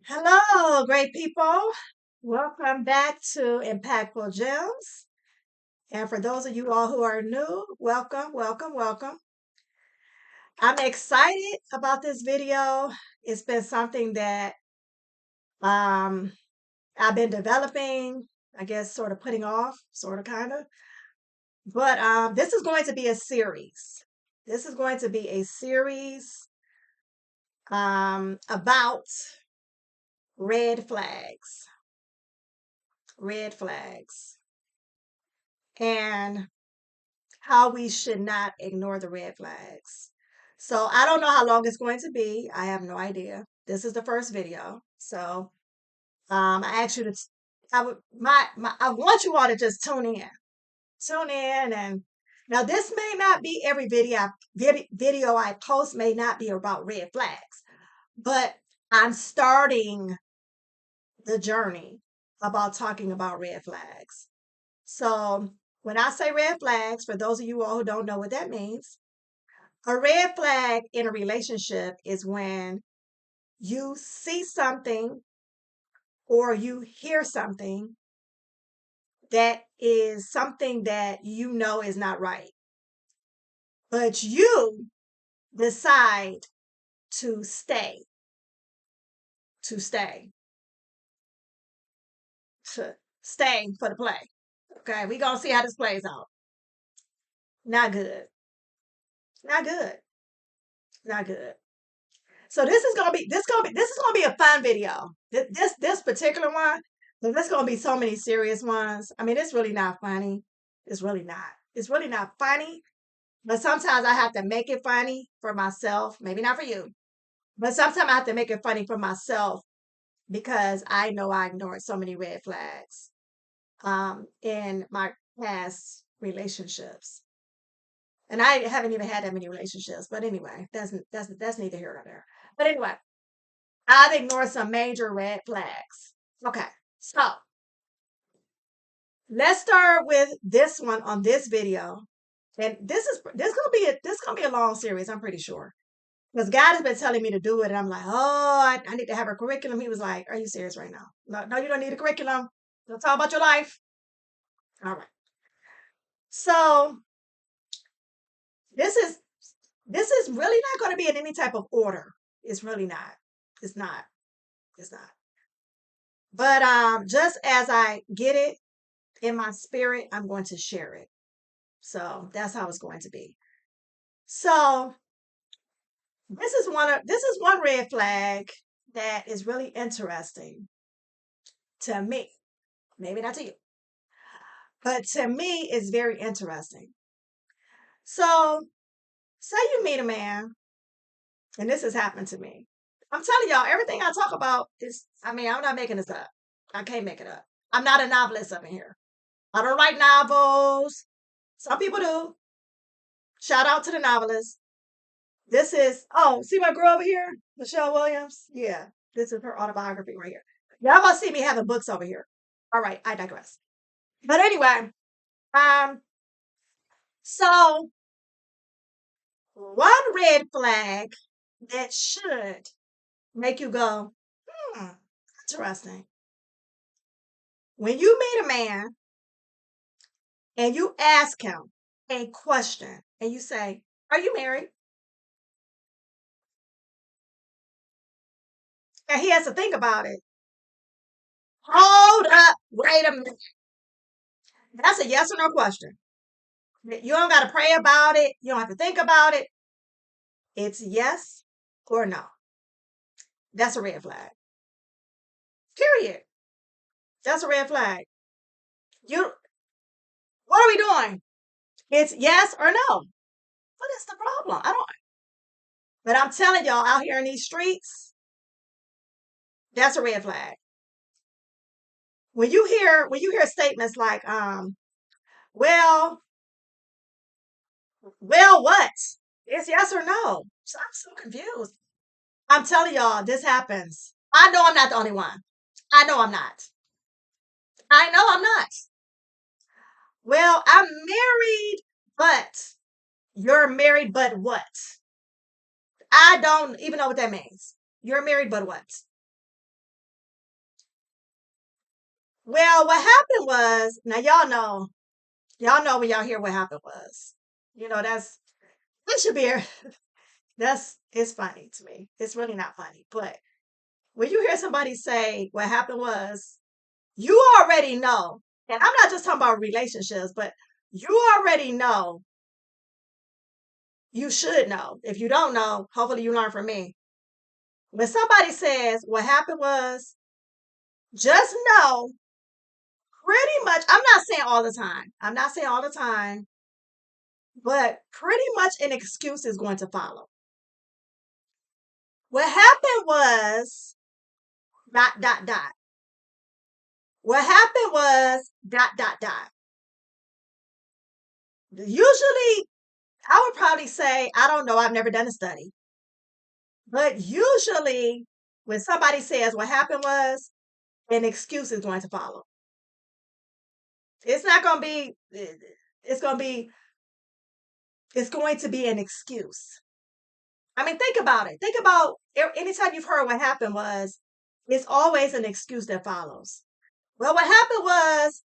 Hello, great people. Welcome back to Impactful Gems. And for those of you all who are new, welcome, welcome, welcome. I'm excited about this video. It's been something that um, I've been developing, I guess, sort of putting off, sort of, kind of. But this is going to be a series. This is going to be a series about red flags. Red flags. And how we should not ignore the red flags. So I don't know how long it's going to be. I have no idea. This is the first video. So I ask you to I would I want you all to just tune in. Tune in and now this may not be every video I post may not be about red flags, but I'm starting the journey about talking about red flags. So when I say red flags, for those of you all who don't know what that means, a red flag in a relationship is when you see something or you hear something that is something that you know is not right, but you decide to to stay, to stay for the play. Okay, we gonna see how this plays out. Not good. Not good. Not good. So this is gonna be a fun video. This particular one, but there's gonna be so many serious ones. I mean, it's really not funny. It's really not. It's really not funny. But sometimes I have to make it funny for myself. Maybe not for you, but sometimes I have to make it funny for myself because I know I ignored so many red flags in my past relationships, and I haven't even had that many relationships. But anyway, that's neither here nor there. But anyway, I've ignored some major red flags. Okay, so let's start with this one on this video. And this gonna be a long series, I'm pretty sure. Because God has been telling me to do it, and I'm like, oh, I need to have a curriculum. He was like, are you serious right now? No, no, you don't need a curriculum. Don't talk about your life. All right. So this is this is really not going to be in any type of order. It's really not. It's not. It's not. But just as I get it in my spirit, I'm going to share it. So that's how it's going to be. So this is one red flag that is really interesting to me. Maybe not to you, but to me it's very interesting. So say you meet a man, and this has happened to me. I'm telling y'all, everything I talk about is, I mean, I'm not making this up. I can't make it up. I'm not a novelist up in here. I don't write novels. Some people do. Shout out to the novelists. This is, oh, see my girl over here? Michelle Williams? Yeah, this is her autobiography right here. Y'all gonna see me having books over here. All right, I digress. But anyway, um, so one red flag that should make you go, hmm, interesting. When you meet a man and you ask him a question and you say, are you married? And he has to think about it. Hold up, wait a minute. That's a yes or no question. You don't got to pray about it. You don't have to think about it. It's yes or no. That's a red flag. Period. That's a red flag. You, what are we doing? It's yes or no. What is the problem? I don't. But I'm telling y'all, out here in these streets, that's a red flag. When you hear statements like, well, well, what? It's yes or no. So I'm so confused. I'm telling y'all, this happens. I know I'm not the only one. I know I'm not. I know I'm not. Well, I'm married, but you're married, but what? I don't even know what that means. You're married, but what? Well, what happened was, now y'all know when y'all hear what happened was, you know, that should be, it's funny to me. It's really not funny. But when you hear somebody say what happened was, you already know. And I'm not just talking about relationships, but you already know. You should know. If you don't know, hopefully you learn from me. When somebody says what happened was, just know pretty much, I'm not saying all the time. I'm not saying all the time, but pretty much an excuse is going to follow. What happened was dot dot dot. What happened was dot dot dot. Usually, I would probably say, I don't know, I've never done a study. But usually, when somebody says what happened was, an excuse is going to follow. It's not going to be, it's going to be, it's going to be an excuse. I mean, think about it. Think about anytime you've heard what happened was, it's always an excuse that follows. Well, what happened was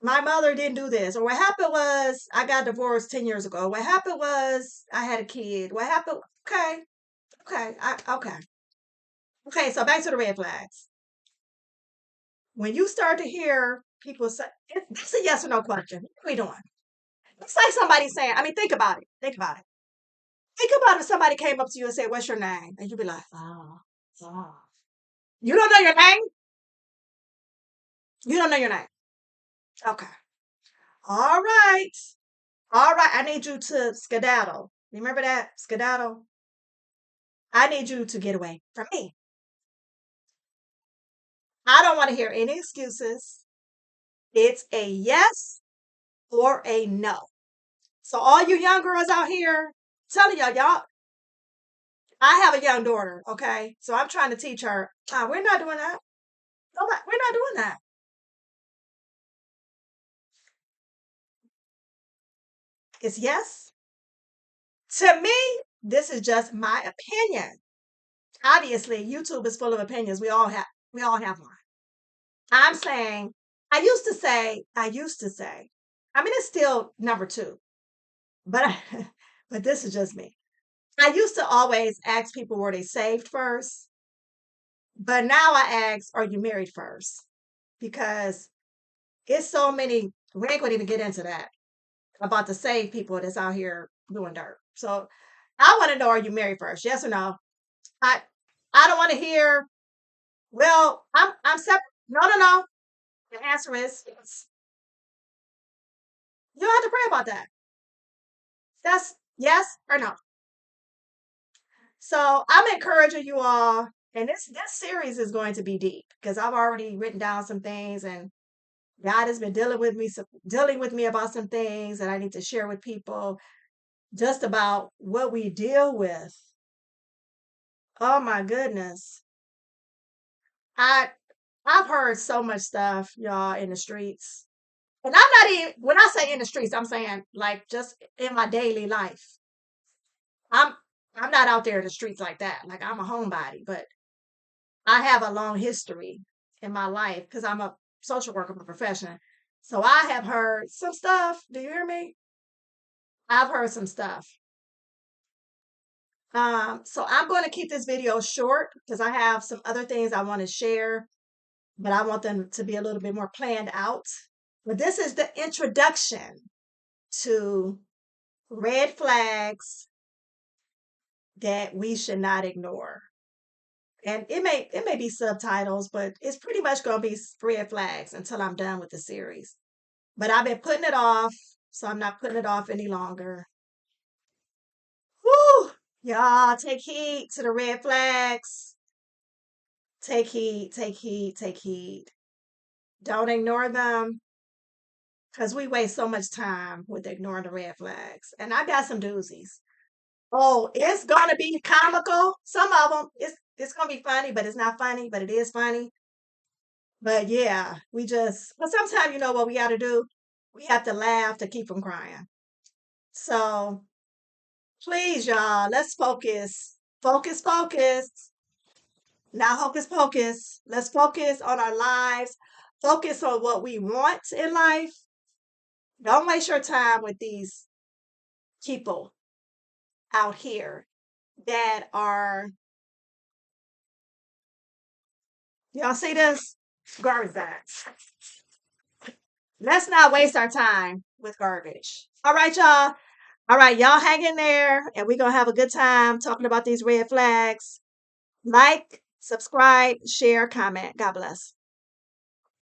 my mother didn't do this, or what happened was I got divorced 10 years ago. What happened was I had a kid. What happened? Okay, okay. Okay, so back to the red flags. When you start to hear people say, "That's a yes or no question. What are we doing?" It's like somebody saying, I mean, think about it. Think about it. Think about if somebody came up to you and said, "What's your name?" And you'd be like, "Oh, oh." You don't know your name? You don't know your name. Okay. All right. All right. I need you to skedaddle. Remember that? Skedaddle. I need you to get away from me. I don't want to hear any excuses. It's a yes or a no. So all you young girls out here, telling y'all, I have a young daughter, okay? So I'm trying to teach her, we're not doing that. No, we're not doing that. It's yes. To me, this is just my opinion. Obviously, YouTube is full of opinions. We all have one. I'm saying, I used to say, I mean, it's still number two, but but this is just me. I used to always ask people were they saved first, but now I ask, are you married first? Because it's so many, we ain't gonna even get into that about the saved people that's out here doing dirt. So I want to know, are you married first? Yes or no? I I don't want to hear, well, I'm separate. No, no, no. The answer is yes. You don't have to pray about that. That's yes or no. So I'm encouraging you all, and this series is going to be deep because I've already written down some things, and God has been dealing with me about some things that I need to share with people, just about what we deal with. Oh my goodness. I I've heard so much stuff, y'all, in the streets. And I'm not even, when I say in the streets, I'm saying like just in my daily life. I'm I'm not out there in the streets like that. Like I'm a homebody, but I have a long history in my life because I'm a social worker by profession. So I have heard some stuff. Do you hear me? I've heard some stuff. So I'm going to keep this video short because I have some other things I want to share, but I want them to be a little bit more planned out. But this is the introduction to red flags that we should not ignore. And it may be subtitles, but it's pretty much going to be red flags until I'm done with the series. But I've been putting it off, so I'm not putting it off any longer. Whew! Y'all take heed to the red flags. Take heed, take heed, take heed. Don't ignore them because we waste so much time with ignoring the red flags. And I got some doozies. Oh, it's gonna be comical. Some of them, it's gonna be funny, but it's not funny, but it is funny. But yeah, but sometimes you know what we got to do? We have to laugh to keep from crying. So please, y'all, let's focus. Focus, focus. Not hocus pocus. Let's focus on our lives. Focus on what we want in life. Don't waste your time with these people out here that are, y'all see this? Garbage bags. Let's not waste our time with garbage. All right, y'all. All right, y'all hang in there and we're going to have a good time talking about these red flags. Like, subscribe, share, comment. God bless.